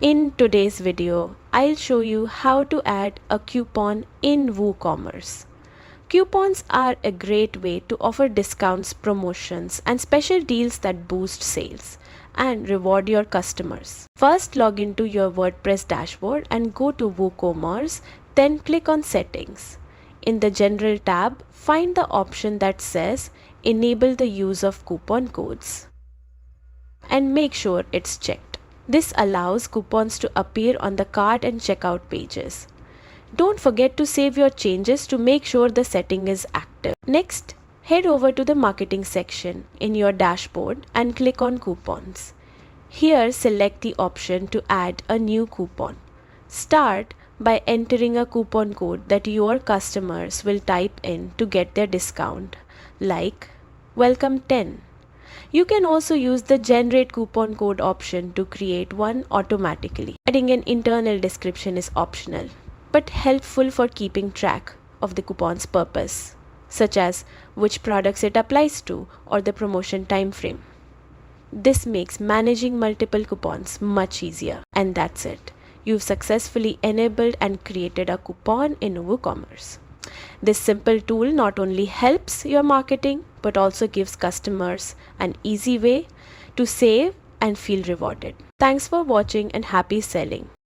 In today's video, I'll show you how to add a coupon in WooCommerce. Coupons are a great way to offer discounts, promotions, and special deals that boost sales and reward your customers. First, log into your WordPress dashboard and go to WooCommerce, then click on Settings. In the General tab, find the option that says Enable the use of coupon codes and make sure it's checked. This allows coupons to appear on the cart and checkout pages. Don't forget to save your changes to make sure the setting is active. Next, head over to the marketing section in your dashboard and click on coupons. Here, select the option to add a new coupon. Start by entering a coupon code that your customers will type in to get their discount, like Welcome 10. You can also use the Generate Coupon Code option to create one automatically. Adding an internal description is optional, but helpful for keeping track of the coupon's purpose, such as which products it applies to or the promotion time frame. This makes managing multiple coupons much easier. And that's it. You've successfully enabled and created a coupon in WooCommerce. This simple tool not only helps your marketing but also gives customers an easy way to save and feel rewarded. Thanks for watching and happy selling.